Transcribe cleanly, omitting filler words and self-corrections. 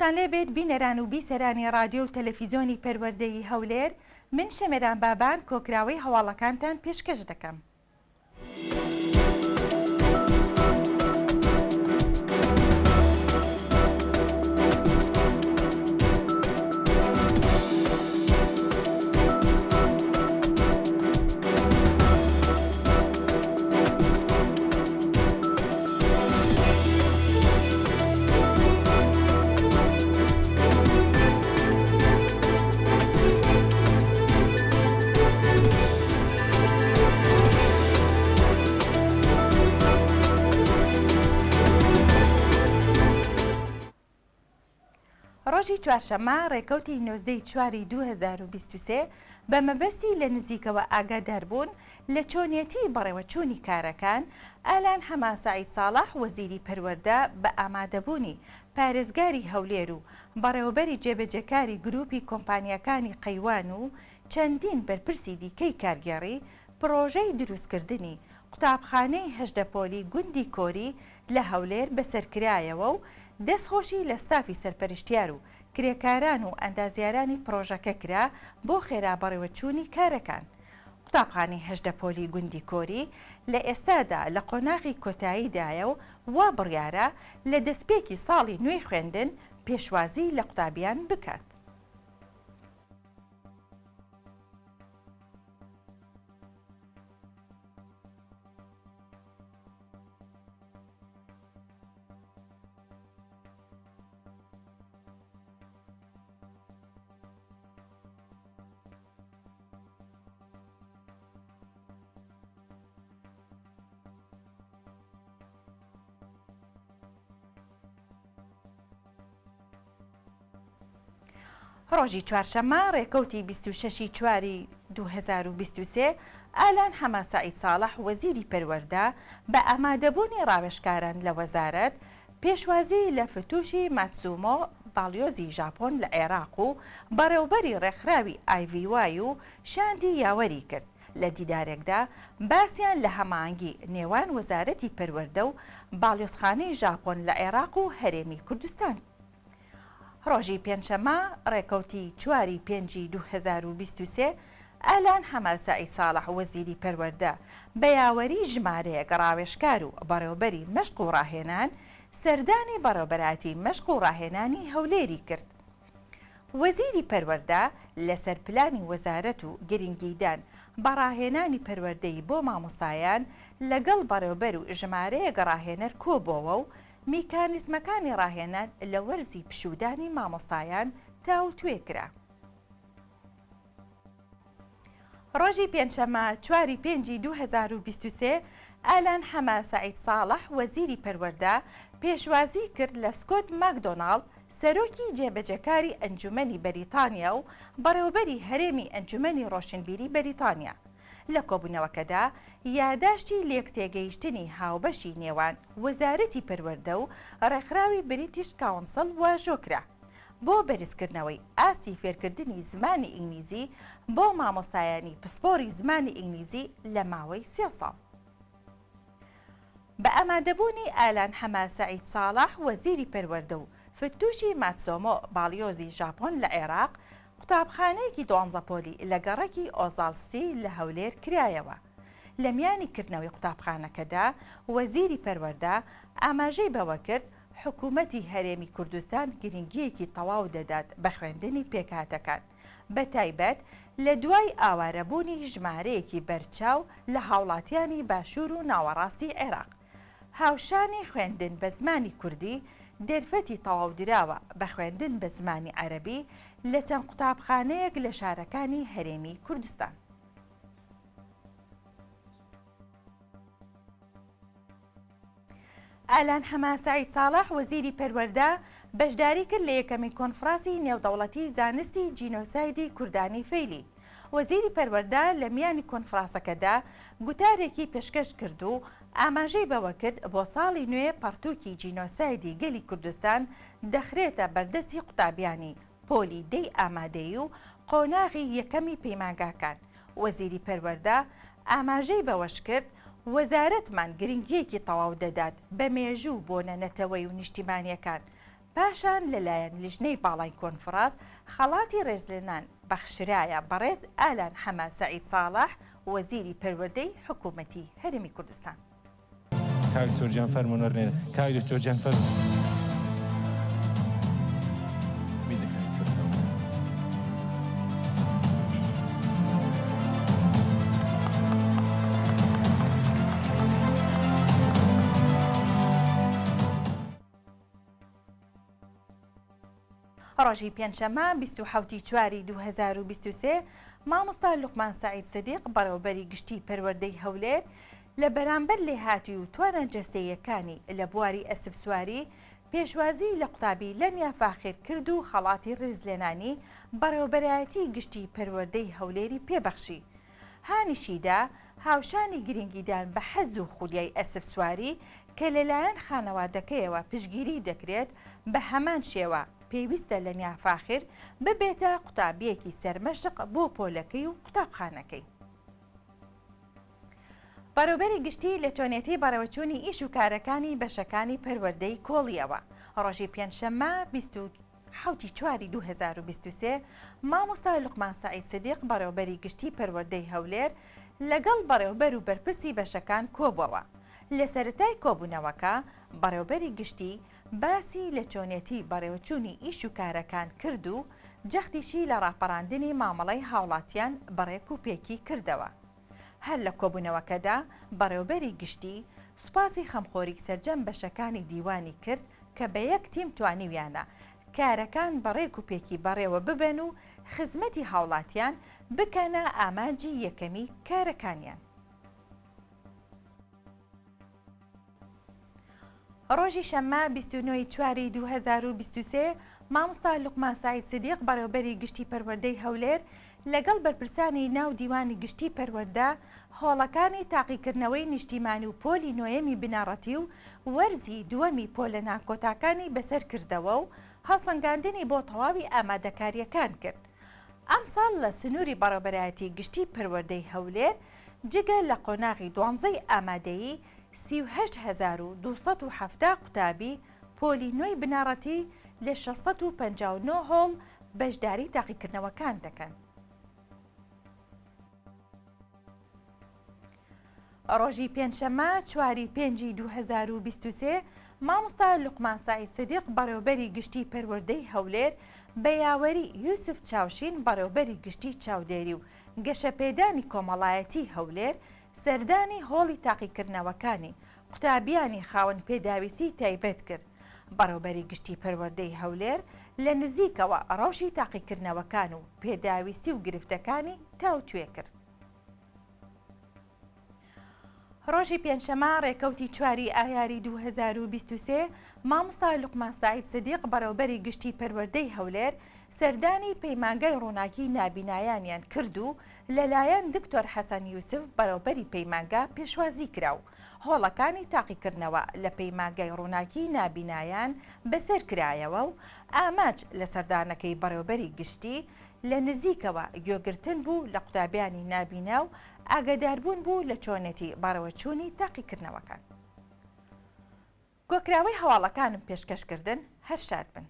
سلاوتان لێبێت بینەران و بیسەرانی رادیۆ و تەلەڤیزۆنی پەروەردەی هەولێر، من شەمێران بابان کۆکراوەی هەواڵەکانتان پێشکەش دەکەم. ڕۆژی چوارشەممە ڕێکەوتی 19/4/2023 بە مەبەستی لە نزیکەوە ئاگاداربوون لە چۆنیەتی بەڕێوەچوونی کارەکان، ئالان هەما سەعید ساڵح وەزیری پەروەردە بە ئامادەبوونی پارێزگاری هەولێر و بەڕێوەبەری جێبەجێکاری گروپی کۆمپانیەکانی قەیوان و چەندین بەرپرسی دیکەی کارگێڕی پرۆژەی دروستکردنی قوتابخانەی هەژدەپۆلی گوندی کۆری لە هەولێر بەسەرکرایەوە و دەستخۆشی لە ستافی سەرپەرشتیار و کرێکاران و ئەندازیارانی پرۆژەکە کرا بۆ خێرابەڕێوەچوونی کارەکان. قوتابخانەی هەژدەپۆلی گوندی کۆری لە ئێستادا لە قۆناغی کۆتاییدایە و وا بڕیارە لە دەستپێکی ساڵی نوێی خوێندن پێشوازی لە قوتابیان بکات. ڕۆژی چوارشەممە ڕێکەوتی 26/4/2023 ئالان هەما سەعید ساڵح وەزیری پەروەردە بە ئامادەبوونی ڕاوێژکاران لە وەزارەت پێشوازی لە فتوشی ماتسومۆ باڵیۆزی ژاپۆن لە عێراق و بەڕێوەبەری ڕێکخراوی ئایڤیوای و شاندی یاوەری کرد. لە دیدارێکدا باسییان لە هەماهەنگی نێوان وەزارەتی پەروەردە و باڵیۆزخانەی ژاپۆن لە عێراق و هەرێمی کوردستان. ڕۆژی پێنجشەممە ڕێکەوتی 4/5/2023 ئالان هەما سەعید ساڵح وەزیری پەروەردە بە یاوەری ژمارەیەک ڕاوێژکار و بەڕێوەبەری مەشق و ڕاهێنان سەردانی بەڕێوەبەراتی مەشق و ڕاهێنانی هەولێری کرد. وەزیری پەروەردە لەسەر پلانی وەزارەت و گرنگیدان بە ڕاهێنانی پەروەردەی بۆ مامۆستایان لەگەڵ بەڕێوەبەر و ژمارەیەک ڕاهێنەر کۆبووەوە و میکانیزمەکانی ڕاهێنان لە وەرزی پشودانی مامۆستایان تاوتوێ کرا. ڕۆژی پێنجشەممە 4/5/2023 ئالان هەما سەعید ساڵح وەزیری پەروەردە پێشوازی کرد لە سکۆت ماکدۆناڵد سەرۆکی جێبەجێکاری ئەنجومەنی بەریتانیا و بەڕێوەبەری هەرێمی ئەنجومەنی ڕۆشنبیری بەریتانیا. لە کۆبوونەوەکەدا یاداشتی لێکتێگەیشتنی هاوبەشی نێوان وەزارەتی پەروەردە و ڕێکخراوی بریتیش کاونسڵ واژۆکرا بۆ بەرزکردنەوەی ئاسی فێرکردنی زمانی ئینگلیزی بۆ مامۆستایانی پسپۆری زمانی ئینگلیزی لە ماوەی 3 ساڵ. بە ئامادەبوونی ئالان هەما سەعید ساڵح وەزیری پەروەردە و فتوشی ماتسۆمۆ باڵیۆزی ژاپۆن لە عێراق قوتابخانەیەکی 12 پۆلی لە گەڕەکی ئۆزالسی لە هەولێر کرایەوە. لە میانی کردنەوەی قوتابخانەکەدا وەزیری پەروەردە ئاماژەی بەوە کرد حکوومەتی هەرێمی کوردستان گرنگیەکی تەواو دەدات بە خوێندنی پێکهاتەکان، بە تایبەت لە دوای ئاوارەبوونی ژمارەیەکی بەرچاو لە هاوڵاتیانی باشوور و ناوەڕاستی عێراق. هاوشانی خوێندن بە زمانی کوردی دەرفەتی تەواودراوە بە خوێندن بە زمانی عەرەبی لە چەند قوتابخانەیەک لە شارەکانی هەرێمی کوردستان. ئالان هەما سەعید ساڵح وەزیری پەروەردە بەشداری کرد لە یەکەمین کۆنفرانسی نێودەوڵەتی زانستی جینۆسایدی کوردانی فەیلی. وەزیری پەروەردە لە میانی کۆنفرانسەکەدا گوتارێکی پێشکەش کرد و ئاماژەی بەوە کرد بۆ ساڵی نوێ پەرتووکی جینۆسایدی گەلی کوردستان دەخرێتە بەردەستی قوتابیانی پۆلی دەی ئامادەیی و قۆناغی یەکەمی پەیمانگاکان. وەزیری پەروەردە ئاماژەی بەوەش کرد وەزارەتمان گرنگیەکی تەواو دەدات بە مێژوو بۆ نەنەتەوەی و نیشتیمانیەکان پاشان لەلایەن لیژنەی باڵای کۆنفڕانس خەڵاتی ڕێزلێنان بەخشرایە بەڕێز ئالان حەما سەعید ساڵح وەزیری پەروەردەی حکوومەتی هەرێمی کوردستان. کاوی تۆرجیان فەرمانەرنێ کاوی تۆرجیان ڕۆژی پێنجشەممە 27/4/2023 مامۆستا لوقمان سەعید سەدیق بەڕێوەبەری گشتی پەروەردەی هەولێر لە بەرامبەر لێهاتی و توانە جەستەییەکانی لە بواری ئەسپ سواری پێشوازی لە قوتابی لەنیا فاخر کرد و خەڵاتی ڕێزلێنانی بەڕێوەبەرایەتی گشتی پەروەردەی هەولێری پێبەخشی. هانیشیدا هاوشانی گرنگیدان بە حەز و خولیای ئەسپ سواری کە لەلایەن خانەوادەکەیەوە پشگیری دەکرێت بە هەمان شێوە پێویستە لە نیافاخر ببێتە قوتابیەکی سەرمەشق بۆ پۆلەکەی و قوتابخانەکەی. بەڕێوەبەری گشتی لە چۆنێتی بەڕێوەچوونی ئیش و کارەکانی بەشەکانی پەروەردەی کۆڵیەوە ڕۆژی پێنجشەممە 27/4/2023 مامۆستا لوقمان سەعید سەدیق بەڕێوەبەری گشتی پەروەردەی هەولێر لەگەڵ بەڕێوەبەر و بەرپرسی بەشەکان کۆبووەوە. لە سەرەتای کۆبوونەوەکە بەڕێوەبەری گشتی باسی لە چۆنێتی بەڕێوەچوونی ئیش و کارەکان کرد و جەختیشی لە ڕاپەڕاندنی مامەڵەی هاوڵاتیان بەڕێک و پێکی کردەوە. هەر لە کۆبوونەوەکەدا بەڕێوەبەری گشتی سوپاسی خەمخۆری سەرجەم بەشەکانی دیوانی کرد کە بە یەک تیم توانیویانە کارەکان بەڕێک و پێکی بەڕێوە ببن و خزمەتی هاوڵاتیان بکەنە ئامانجی یەکەمی کارەکانیان. ڕۆژی شەممە 29/4/2023 مامۆستا لوقمان سەعید سەدیق بەڕێوەبەری گشتی پەروەردەی هەولێر لەگەڵ بەرپرسانی ناو دیوانی گشتی پەروەردە هۆڵەکانی تاقیکردنەوەی نیشتیمانی و پۆلی نۆیەمی بناڕەتی و وەرزی دووەمی پۆلە ناکۆتاکانی بەسەر کردەوە و هەڵسەنگاندنی بۆ تەواوی ئامادەکاریەکان کرد. ئەم ساڵ لە سنووری بەڕێوەبەرایەتی گشتی پەروەردەی هەولێر جگە لە قۆناغی دوانزەی ئامادەیی 38,270 قوتابی پۆلی نوێی بناڕەتی لە 659 هۆڵ بەشداری تاقیکردنەوەکان دەکەن. ڕۆژی پێنجشەممە 4/5/2023 مامۆستا لوقمان سەعید سەدیق بەڕێوەبەری گشتی پەروەردەی هەولێر بە یاوەری یوسف چاوشین بەڕێوەبەری گشتی چاودێری و گەشەپێدانی کۆمەڵایەتی هەولێر سەردانی هۆڵی تاقیکردنەوەکانی قوتابیانی خاوەن پێداویستی تایبەت کرد. بەڕێوەبەری گشتی پەروەردەی هەولێر لە نزیکەوە ڕەوشی تاقیکردنەوەکان و پێداویستی و گرفتەکانی تاوتوێ کرد. ڕۆژی پێنجشەممە ڕێکەوتی 4/ئایاری/2023 مامۆستا لوقمان سەعید سەدیق بەڕێوەبەری گشتی پەروەردەی هەولێر سەردانی پەیمانگای ڕووناکی نابینایانیان کرد و لەلایەن دکتۆر حەسەن یوسف بەڕێوەبەری پەیمانگا پێشوازی کرا و هۆڵەکانی تاقیکردنەوە لە پەیمانگای ڕووناکی نابینایان بەسەر کرایەوە و ئاماج لە سەردانەکەی بەڕێوەبەری گشتی لە نزیکەوە گوێگرتن بوو لە قوتابیانی نابینا و ئاگاداربوون بوو لە چۆنێتی بەڕێوەچوونی تاقیکردنەوەکان. گۆکراوەی هەواڵەکانم پێشکەشکردن هەر شاد بن.